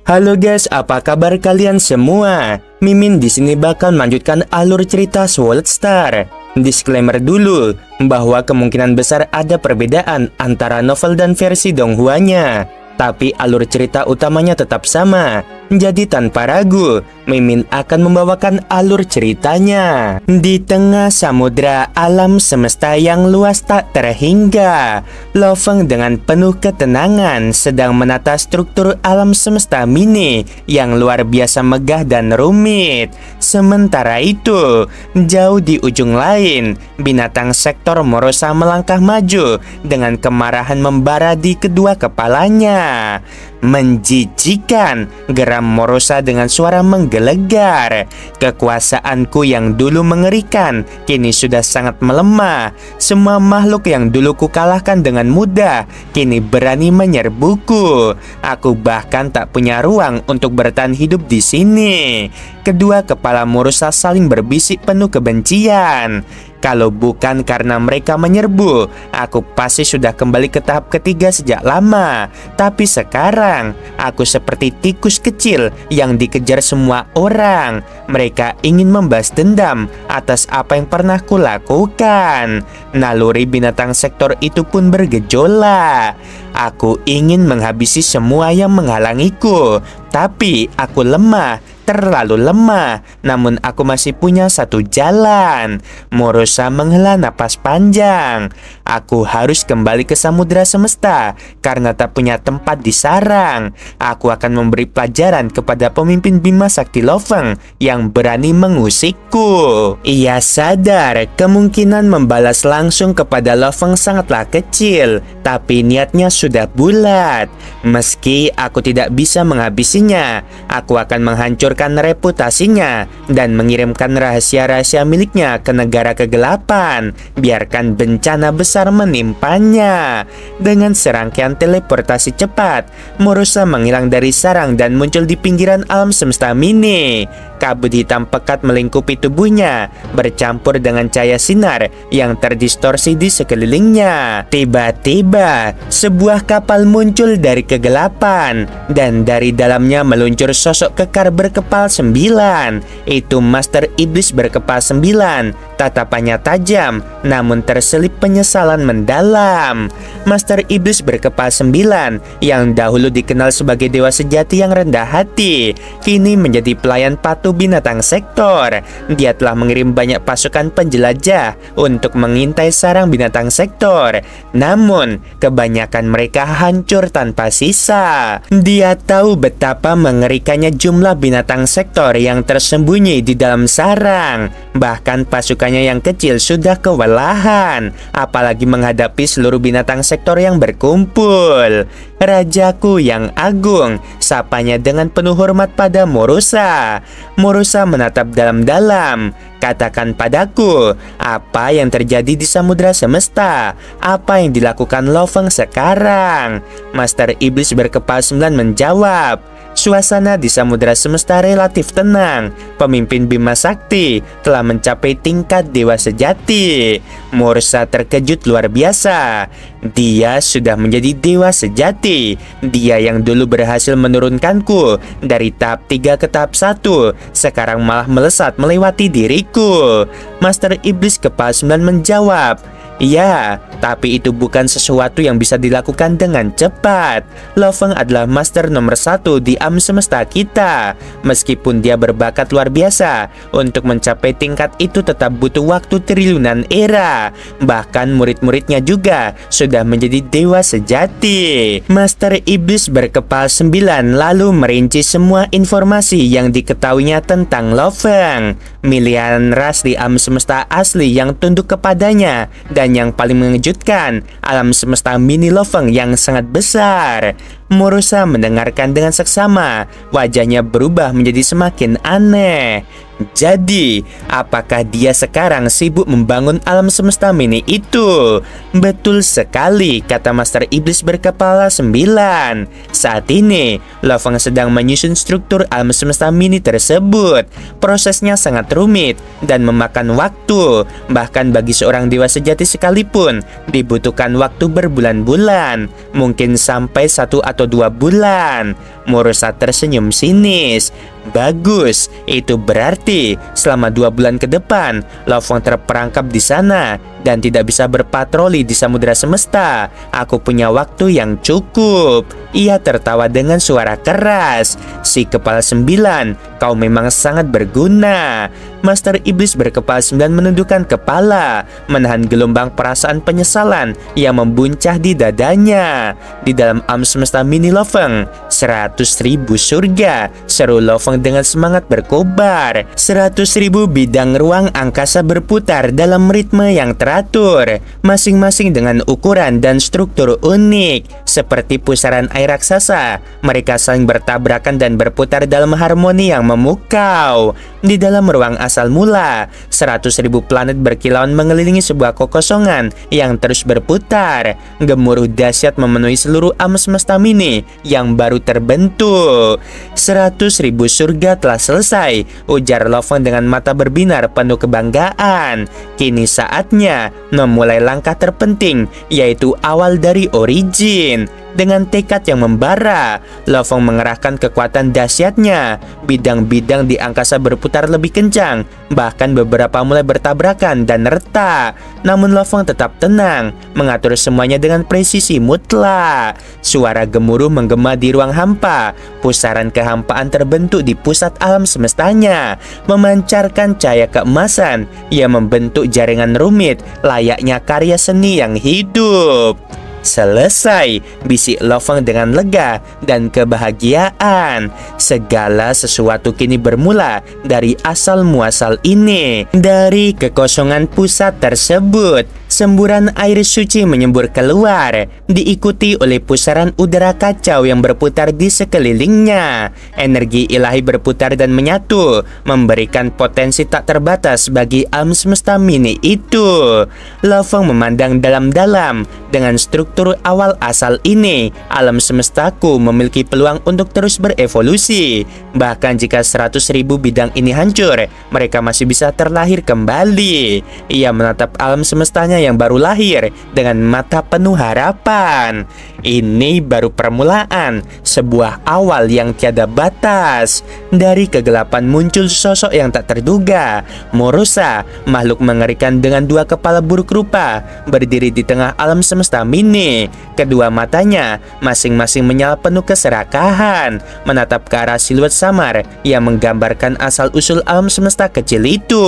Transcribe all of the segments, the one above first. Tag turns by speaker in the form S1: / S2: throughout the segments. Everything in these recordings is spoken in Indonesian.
S1: Halo guys, apa kabar kalian semua? Mimin di sini bakal melanjutkan alur cerita Sword Star. Disclaimer dulu bahwa kemungkinan besar ada perbedaan antara novel dan versi Donghuanya, tapi alur cerita utamanya tetap sama. Jadi tanpa ragu, Mimin akan membawakan alur ceritanya. Di tengah samudra alam semesta yang luas tak terhingga, Lo Feng dengan penuh ketenangan sedang menata struktur alam semesta mini yang luar biasa megah dan rumit. Sementara itu, jauh di ujung lain, binatang sektor Morosa melangkah maju dengan kemarahan membara di kedua kepalanya. Menjijikan, geram Morosa dengan suara menggelegar. Kekuasaanku yang dulu mengerikan kini sudah sangat melemah. Semua makhluk yang dulu kukalahkan dengan mudah kini berani menyerbuku. Aku bahkan tak punya ruang untuk bertahan hidup di sini. Kedua kepala Morosa saling berbisik penuh kebencian. Kalau bukan karena mereka menyerbu, aku pasti sudah kembali ke tahap ketiga sejak lama. Tapi sekarang, aku seperti tikus kecil yang dikejar semua orang. Mereka ingin membalas dendam atas apa yang pernah kulakukan. Naluri binatang sektor itu pun bergejolak. Aku ingin menghabisi semua yang menghalangiku. Tapi aku lemah, terlalu lemah. Namun aku masih punya satu jalan. Morosa menghela napas panjang. Aku harus kembali ke samudra semesta karena tak punya tempat di sarang. Aku akan memberi pelajaran kepada pemimpin Bima Sakti Lo Feng yang berani mengusikku. Ia sadar kemungkinan membalas langsung kepada Lo Feng sangatlah kecil, tapi niatnya sudah bulat. Meski aku tidak bisa menghabisinya, aku akan menghancurkan reputasinya dan mengirimkan rahasia-rahasia miliknya ke negara kegelapan. Biarkan bencana besar menimpanya. Dengan serangkaian teleportasi cepat, Morosa menghilang dari sarang dan muncul di pinggiran alam semesta mini. Kabut hitam pekat melingkupi tubuhnya, bercampur dengan cahaya sinar yang terdistorsi di sekelilingnya. Tiba-tiba, sebuah kapal muncul dari kegelapan, dan dari dalamnya meluncur sosok kekar berkepal 9. Itu Master Iblis berkepal 9. Tatapannya tajam, namun terselip penyesalan mendalam. Master Iblis berkepal 9, yang dahulu dikenal sebagai dewa sejati yang rendah hati, kini menjadi pelayan patuh binatang sektor. Dia telah mengirim banyak pasukan penjelajah untuk mengintai sarang binatang sektor. Namun, kebanyakan mereka hancur tanpa sisa. Dia tahu betapa mengerikannya jumlah binatang sektor yang tersembunyi di dalam sarang. Bahkan pasukannya yang kecil sudah kewalahan, apalagi menghadapi seluruh binatang sektor yang berkumpul. Rajaku yang agung, sapanya dengan penuh hormat pada Morosa. Morosa menatap dalam-dalam. Katakan padaku, apa yang terjadi di samudra semesta? Apa yang dilakukan Lo Feng sekarang? Master Iblis berkepal 9 menjawab. Suasana di samudra semesta relatif tenang. Pemimpin Bima Sakti telah mencapai tingkat dewa sejati. Morosa terkejut luar biasa. Dia sudah menjadi dewa sejati. Dia yang dulu berhasil menurunkanku dari tahap 3 ke tahap 1, sekarang malah melesat melewati diriku. Master Iblis kepala 9 menjawab. Ya, tapi itu bukan sesuatu yang bisa dilakukan dengan cepat. Lo Feng adalah master nomor 1 di alam semesta kita. Meskipun dia berbakat luar biasa, untuk mencapai tingkat itu tetap butuh waktu triliunan era. Bahkan murid-muridnya juga sudah menjadi dewa sejati. Master Iblis berkepal 9 lalu merinci semua informasi yang diketahuinya tentang Lo Feng. Miliaran ras di alam semesta asli yang tunduk kepadanya, dan yang paling mengejutkan, alam semesta mini Lo Feng yang sangat besar. Morosa mendengarkan dengan seksama. Wajahnya berubah menjadi semakin aneh. Jadi, apakah dia sekarang sibuk membangun alam semesta mini itu? Betul sekali, kata Master Iblis berkepala 9. Saat ini, Lo Feng sedang menyusun struktur alam semesta mini tersebut. Prosesnya sangat rumit dan memakan waktu. Bahkan bagi seorang dewa sejati sekalipun, dibutuhkan waktu berbulan-bulan. Mungkin sampai 1 atau 2 bulan. Murosa tersenyum sinis. Bagus, itu berarti selama 2 bulan ke depan Lo Fong terperangkap di sana dan tidak bisa berpatroli di samudera semesta. Aku punya waktu yang cukup. Ia tertawa dengan suara keras. Si kepala 9, kau memang sangat berguna. Master Iblis berkepala 9 menundukkan kepala, menahan gelombang perasaan penyesalan yang membuncah di dadanya. Di dalam alam semesta mini Lo Fong, 100.000 surga, seru Lo Fong dengan semangat berkobar. 100.000 bidang ruang angkasa berputar dalam ritme yang teratur, masing-masing dengan ukuran dan struktur unik. Seperti pusaran air raksasa, mereka saling bertabrakan dan berputar dalam harmoni yang memukau. Di dalam ruang asal mula, 100.000 planet berkilauan mengelilingi sebuah kekosongan yang terus berputar. Gemuruh dahsyat memenuhi seluruh alam semesta mini yang baru terbentuk. 100.000 surga telah selesai, ujar Lo Fong dengan mata berbinar penuh kebanggaan. Kini saatnya memulai langkah terpenting, yaitu awal dari origin. Dengan tekad yang membara, Lo Fong mengerahkan kekuatan dahsyatnya. Bidang-bidang di angkasa berputar lebih kencang, bahkan beberapa mulai bertabrakan dan retak. Namun Lo Fong tetap tenang, mengatur semuanya dengan presisi mutlak. Suara gemuruh menggema di ruang hampa. Pusaran kehampaan terbentuk di pusat alam semestanya, memancarkan cahaya keemasan yang membentuk jaringan rumit layaknya karya seni yang hidup. Selesai, bisik Lo Fong dengan lega dan kebahagiaan. Segala sesuatu kini bermula dari asal muasal ini. Dari kekosongan pusat tersebut, semburan air suci menyembur keluar, diikuti oleh pusaran udara kacau yang berputar di sekelilingnya. Energi ilahi berputar dan menyatu, memberikan potensi tak terbatas bagi alam semesta mini itu. Lo Fong memandang dalam-dalam. Dengan struktur awal asal ini, alam semestaku memiliki peluang untuk terus berevolusi. Bahkan jika 100.000 bidang ini hancur, mereka masih bisa terlahir kembali. Ia menatap alam semestanya yang baru lahir dengan mata penuh harapan. Ini baru permulaan, sebuah awal yang tiada batas. Dari kegelapan muncul sosok yang tak terduga. Murosa, makhluk mengerikan dengan 2 kepala buruk rupa, berdiri di tengah alam semesta mini. Kedua matanya masing-masing menyala penuh keserakahan, menatap ke arah siluet samar yang menggambarkan asal-usul alam semesta kecil itu.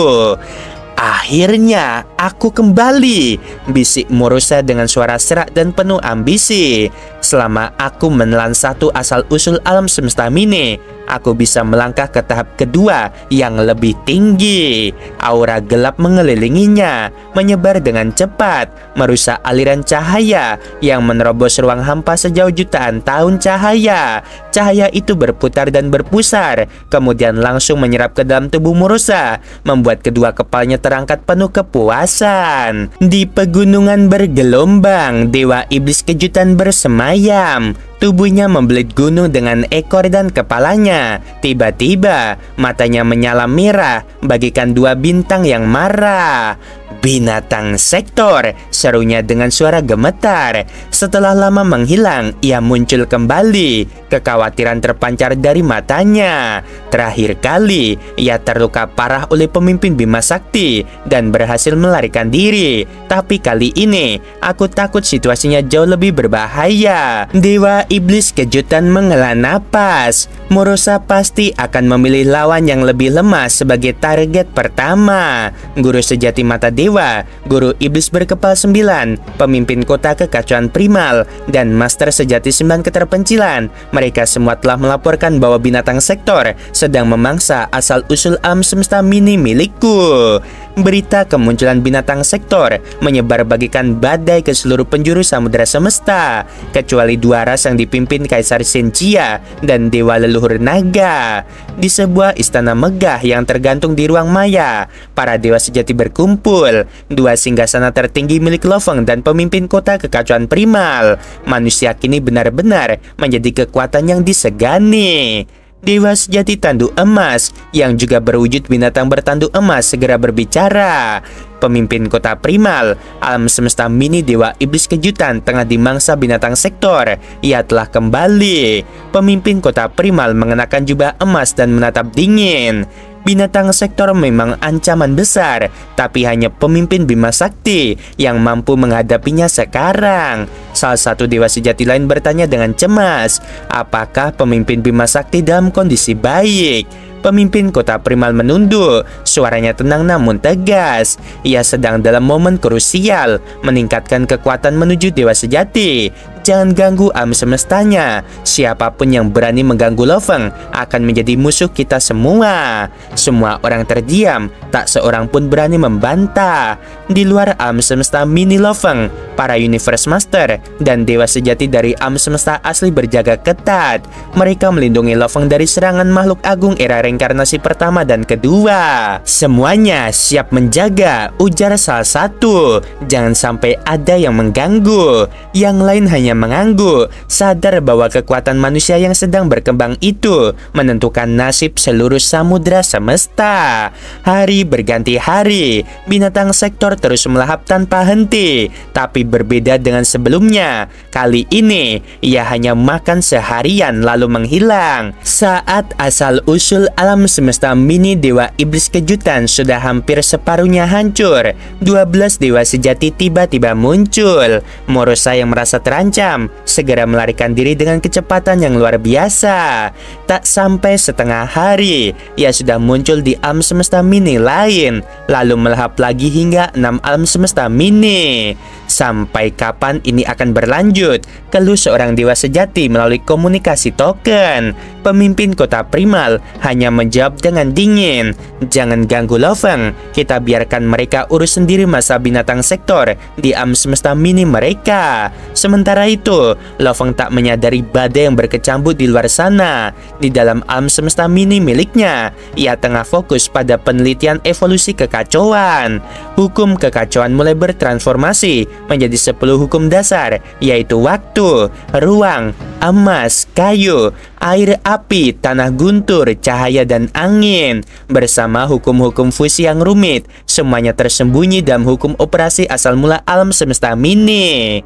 S1: Akhirnya aku kembali, bisik Murosa dengan suara serak dan penuh ambisi. Selama aku menelan satu asal-usul alam semesta mini, aku bisa melangkah ke tahap kedua yang lebih tinggi. Aura gelap mengelilinginya, menyebar dengan cepat, merusak aliran cahaya yang menerobos ruang hampa sejauh jutaan tahun cahaya. Cahaya itu berputar dan berpusar, kemudian langsung menyerap ke dalam tubuh Murosa, membuat kedua kepalanya terangkat penuh kepuasan. Di pegunungan bergelombang, Dewa Iblis Kejutan bersemayam. Tubuhnya membelit gunung dengan ekor dan kepalanya. Tiba-tiba matanya menyala merah bagaikan 2 bintang yang marah. Binatang sektor, serunya dengan suara gemetar. Setelah lama menghilang, ia muncul kembali. Kekhawatiran terpancar dari matanya. Terakhir kali, ia terluka parah oleh pemimpin Bima Sakti dan berhasil melarikan diri. Tapi kali ini, aku takut situasinya jauh lebih berbahaya. Dewa Iblis Kejutan menghela napas. Murosa pasti akan memilih lawan yang lebih lemah sebagai target pertama. Guru sejati mata dewa, Guru Iblis berkepala 9, pemimpin kota kekacauan primal, dan Master sejati 9 keterpencilan. Mereka semua telah melaporkan bahwa binatang sektor sedang memangsa asal-usul alam semesta mini milikku. Berita kemunculan binatang sektor menyebar bagikan badai ke seluruh penjuru samudera semesta, kecuali 2 ras yang dipimpin Kaisar Senjia dan Dewa Leluhur Naga. Di sebuah istana megah yang tergantung di ruang maya, para dewa sejati berkumpul. 2 singgasana tertinggi milik Lo Fong dan pemimpin kota kekacauan primal. Manusia kini benar-benar menjadi kekuatan yang disegani. Dewa sejati tanduk emas yang juga berwujud binatang bertanduk emas segera berbicara. Pemimpin kota primal, alam semesta mini dewa iblis kejutan tengah dimangsa binatang sektor. Ia telah kembali. Pemimpin kota primal mengenakan jubah emas dan menatap dingin. Binatang sektor memang ancaman besar, tapi hanya pemimpin Bima Sakti yang mampu menghadapinya sekarang. Salah satu dewa sejati lain bertanya dengan cemas, apakah pemimpin Bima Sakti dalam kondisi baik? Pemimpin kota primal menunduk, suaranya tenang namun tegas. Ia sedang dalam momen krusial, meningkatkan kekuatan menuju dewa sejati. Jangan ganggu alam semestanya. Siapapun yang berani mengganggu Lo Feng akan menjadi musuh kita semua. Semua orang terdiam, tak seorang pun berani membantah. Di luar alam semesta mini Lo Feng, para Universe Master dan dewa sejati dari alam semesta asli berjaga ketat. Mereka melindungi Lo Feng dari serangan makhluk agung era reinkarnasi pertama dan kedua. Semuanya siap menjaga, ujar salah satu. Jangan sampai ada yang mengganggu. Yang lain hanya mengangguk, sadar bahwa kekuatan manusia yang sedang berkembang itu menentukan nasib seluruh samudra semesta. Hari berganti hari, binatang sektor terus melahap tanpa henti, tapi berbeda dengan sebelumnya. Kali ini, ia hanya makan seharian lalu menghilang. Saat asal-usul alam semesta mini dewa iblis kejutan sudah hampir separuhnya hancur, 12 dewa sejati tiba-tiba muncul. Morosa yang merasa terancam segera melarikan diri dengan kecepatan yang luar biasa. Tak sampai setengah hari, ia sudah muncul di alam semesta mini lain, lalu melahap lagi hingga 6 alam semesta mini. Sampai kapan ini akan berlanjut? Keluh seorang dewa sejati melalui komunikasi token. Pemimpin kota primal hanya menjawab dengan dingin, jangan ganggu Lo Feng, kita biarkan mereka urus sendiri masa binatang sektor di alam semesta mini mereka. Sementara itu, Lo Feng tak menyadari badai yang berkecambuk di luar sana. Di dalam alam semesta mini miliknya, ia tengah fokus pada penelitian evolusi kekacauan. Hukum kekacauan mulai bertransformasi menjadi 10 hukum dasar, yaitu waktu, ruang, emas, kayu, air, api, tanah guntur, cahaya, dan angin. Bersama hukum-hukum fusi yang rumit, semuanya tersembunyi dalam hukum operasi asal mula alam semesta mini.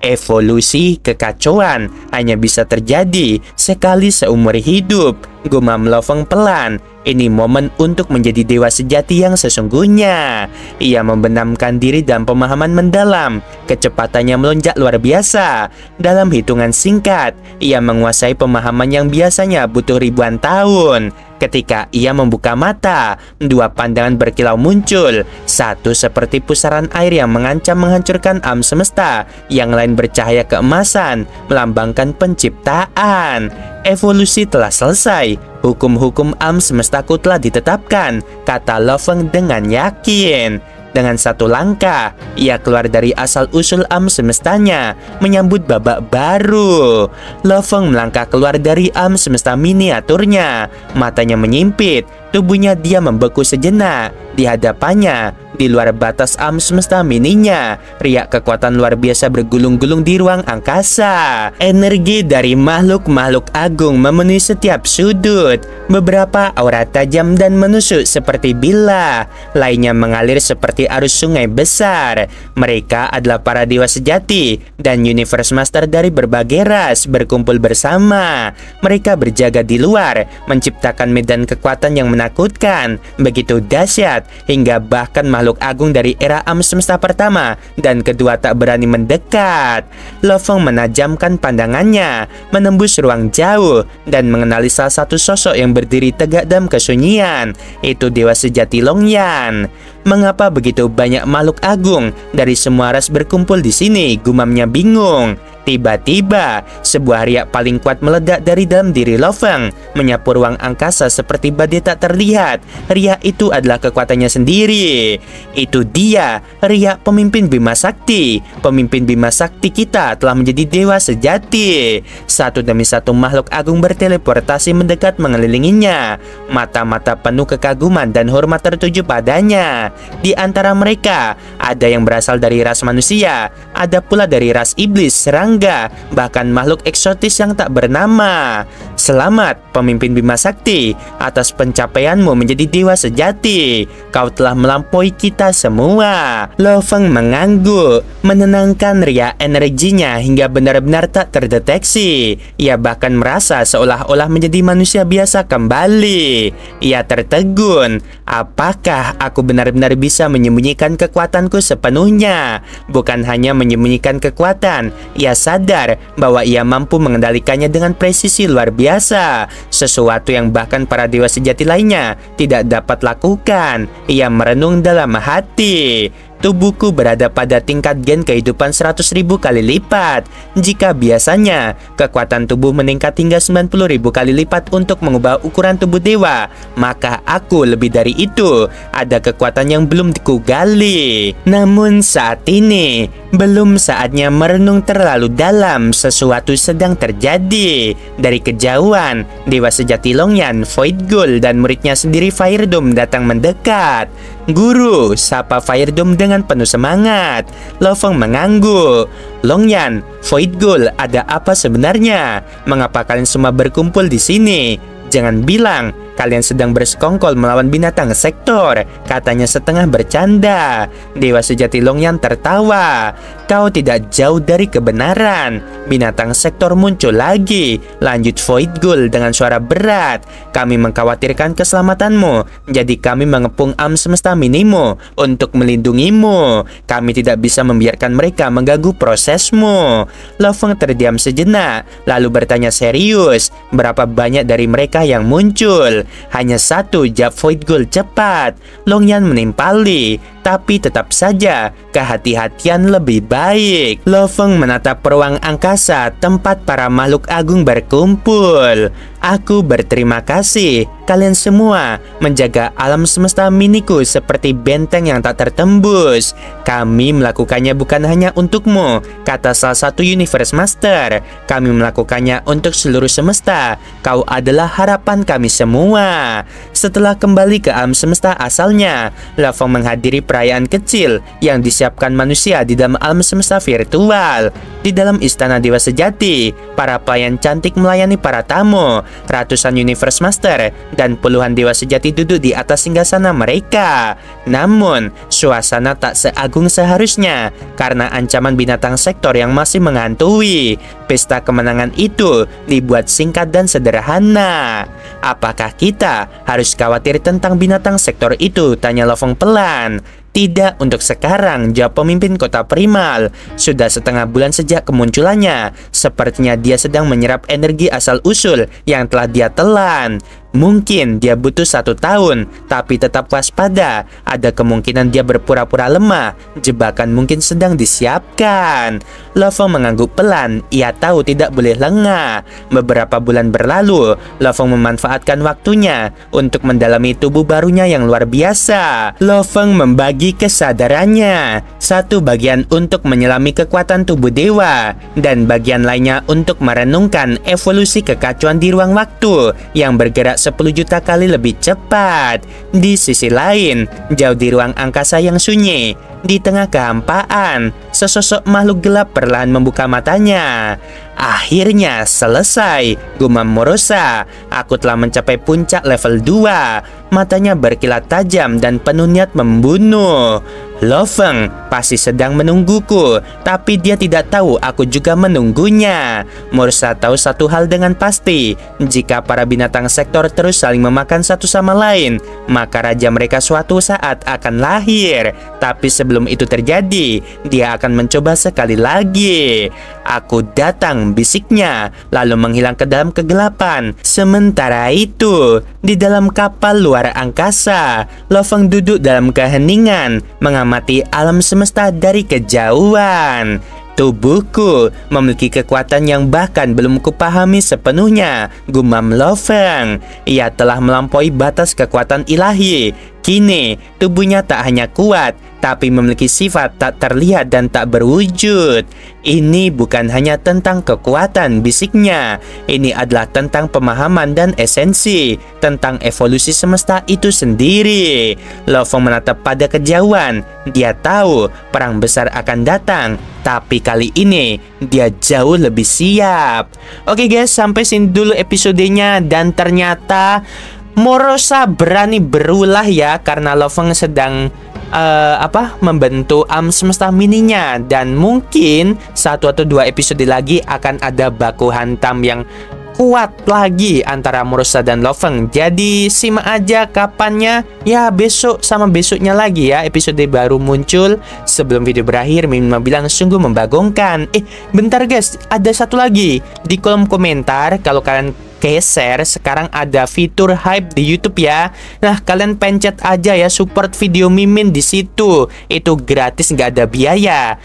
S1: Evolusi kekacauan hanya bisa terjadi sekali seumur hidup, gumam Lo Feng pelan. Ini momen untuk menjadi dewa sejati yang sesungguhnya. Ia membenamkan diri dalam pemahaman mendalam. Kecepatannya melonjak luar biasa. Dalam hitungan singkat, ia menguasai pemahaman yang biasanya butuh ribuan tahun. Ketika ia membuka mata, 2 pandangan berkilau muncul. Satu seperti pusaran air yang mengancam menghancurkan alam semesta. Yang lain bercahaya keemasan, melambangkan penciptaan. Evolusi telah selesai. Hukum-hukum alam semestaku telah ditetapkan, kata Lo Feng dengan yakin. Dengan satu langkah, ia keluar dari asal-usul alam semestanya, menyambut babak baru. Lo Feng melangkah keluar dari alam semesta miniaturnya. Matanya menyimpit, tubuhnya dia membeku sejenak. Di hadapannya, di luar batas alam semesta mininya, riak kekuatan luar biasa bergulung-gulung di ruang angkasa. Energi dari makhluk-makhluk agung memenuhi setiap sudut. Beberapa aura tajam dan menusuk seperti bilah, lainnya mengalir seperti arus sungai besar. Mereka adalah para dewa sejati dan Universe Master dari berbagai ras berkumpul bersama. Mereka berjaga di luar, menciptakan medan kekuatan yang menakutkan, begitu dahsyat hingga bahkan makhluk agung dari era alam semesta pertama dan kedua tak berani mendekat. Lo Feng menajamkan pandangannya, menembus ruang jauh dan mengenali salah satu sosok yang berdiri tegak dalam kesunyian. Itu dewa sejati Long Yan. Mengapa begitu banyak makhluk agung dari semua ras berkumpul di sini? Gumamnya bingung. Tiba-tiba, sebuah riak paling kuat meledak dari dalam diri Lo Feng, menyapu ruang angkasa seperti badai tak terlihat. Riak itu adalah kekuatannya sendiri. Itu dia, riak pemimpin Bima Sakti. Pemimpin Bima Sakti kita telah menjadi dewa sejati. Satu demi satu makhluk agung berteleportasi mendekat mengelilinginya. Mata-mata penuh kekaguman dan hormat tertuju padanya. Di antara mereka, ada yang berasal dari ras manusia, ada pula dari ras iblis, serangga, bahkan makhluk eksotis yang tak bernama. Selamat, pemimpin Bima Sakti, atas pencapaianmu menjadi dewa sejati. Kau telah melampaui kita semua. Lo Feng mengangguk, menenangkan ria energinya hingga benar-benar tak terdeteksi. Ia bahkan merasa seolah-olah menjadi manusia biasa kembali. Ia tertegun. Apakah aku benar-benar bisa menyembunyikan kekuatanku sepenuhnya? Bukan hanya menyembunyikan kekuatan, ia sadar bahwa ia mampu mengendalikannya dengan presisi luar biasa, sesuatu yang bahkan para dewa sejati lainnya tidak dapat lakukan. Ia merenung dalam hati. Tubuhku berada pada tingkat gen kehidupan 100.000 kali lipat. Jika biasanya kekuatan tubuh meningkat hingga 90.000 kali lipat untuk mengubah ukuran tubuh dewa, maka aku lebih dari itu. Ada kekuatan yang belum kugali. Namun saat ini belum saatnya merenung terlalu dalam. Sesuatu sedang terjadi. Dari kejauhan, dewa sejati Longyan, Void Ghoul, dan muridnya sendiri Fire Dome datang mendekat. Guru, sapa Fire Dome dengan penuh semangat. Lo Feng mengangguk. Longyan, Void Ghoul, ada apa sebenarnya? Mengapa kalian semua berkumpul di sini? Jangan bilang kalian sedang bersekongkol melawan binatang sektor, katanya setengah bercanda. Dewa sejati Longyan tertawa. Kau tidak jauh dari kebenaran. Binatang sektor muncul lagi, lanjut Void Ghoul dengan suara berat. Kami mengkhawatirkan keselamatanmu, jadi kami mengepung alam semesta Minimo untuk melindungimu. Kami tidak bisa membiarkan mereka mengganggu prosesmu. Lo Feng terdiam sejenak, lalu bertanya serius, berapa banyak dari mereka yang muncul? Hanya satu, jawab Void Ghoul cepat. Longyan menimpali, tapi tetap saja kehati-hatian lebih baik. Lo Feng menatap ruang angkasa tempat para makhluk agung berkumpul. Aku berterima kasih kalian semua menjaga alam semesta miniku seperti benteng yang tak tertembus. Kami melakukannya bukan hanya untukmu, kata salah satu Universe Master. Kami melakukannya untuk seluruh semesta. Kau adalah harapan kami semua. Setelah kembali ke alam semesta asalnya, Lo Feng menghadiri perayaan kecil yang disiapkan manusia di dalam alam semesta virtual. Di dalam istana dewa sejati, para pelayan cantik melayani para tamu. Ratusan Universe Master dan puluhan dewa sejati duduk di atas singgasana mereka. Namun, suasana tak seagung seharusnya karena ancaman binatang sektor yang masih menghantui. Pesta kemenangan itu dibuat singkat dan sederhana. Apakah kita harus khawatir tentang binatang sektor itu? Tanya Lo Feng pelan. Tidak untuk sekarang, jawab pemimpin kota primal. Sudah setengah bulan sejak kemunculannya. Sepertinya dia sedang menyerap energi asal-usul yang telah dia telan. Mungkin dia butuh 1 tahun, tapi tetap waspada. Ada kemungkinan dia berpura-pura lemah. Jebakan mungkin sedang disiapkan. Lo Feng mengangguk pelan. Ia tahu tidak boleh lengah. Beberapa bulan berlalu, Lo Feng memanfaatkan waktunya untuk mendalami tubuh barunya yang luar biasa. Lo Feng membagi kesadarannya. Satu bagian untuk menyelami kekuatan tubuh dewa, dan bagian lainnya untuk merenungkan evolusi kekacauan di ruang waktu yang bergerak 10 juta kali lebih cepat. Di sisi lain, jauh di ruang angkasa yang sunyi, di tengah kehampaan, sesosok makhluk gelap perlahan membuka matanya. Akhirnya selesai, gumam Morosa. Aku telah mencapai puncak level 2. Matanya berkilat tajam dan penuh niat membunuh. Lo Feng pasti sedang menungguku, tapi dia tidak tahu aku juga menunggunya. Morosa tahu satu hal dengan pasti. Jika para binatang sektor terus saling memakan satu sama lain, maka raja mereka suatu saat akan lahir. Tapi sebelum itu terjadi, dia akan mencoba sekali lagi. Aku datang, bisiknya, lalu menghilang ke dalam kegelapan. Sementara itu, di dalam kapal luar angkasa, Lo Feng duduk dalam keheningan, mengamati alam semesta dari kejauhan. Tubuhku memiliki kekuatan yang bahkan belum kupahami sepenuhnya, gumam Lo Feng. Ia telah melampaui batas kekuatan ilahi. Kini, tubuhnya tak hanya kuat, tapi memiliki sifat tak terlihat dan tak berwujud. Ini bukan hanya tentang kekuatan fisiknya, ini adalah tentang pemahaman dan esensi, tentang evolusi semesta itu sendiri. Lo Fong menatap pada kejauhan. Dia tahu perang besar akan datang, tapi kali ini dia jauh lebih siap. Oke guys, sampai sini dulu episodenya. Dan ternyata Morosa berani berulah ya, karena Lo Fong sedang membentuk semesta mininya. Dan mungkin 1 atau 2 episode lagi akan ada baku hantam yang kuat lagi antara Morosa dan Lo Fong. Jadi simak aja kapannya. Ya besok sama besoknya lagi ya episode baru muncul. Sebelum video berakhir, Mimin bilang sungguh membagongkan. Bentar guys, ada satu lagi. Di kolom komentar kalau kalian share, sekarang ada fitur hype di YouTube ya. Nah, kalian pencet aja ya support video Mimin di situ. Itu gratis, nggak ada biaya.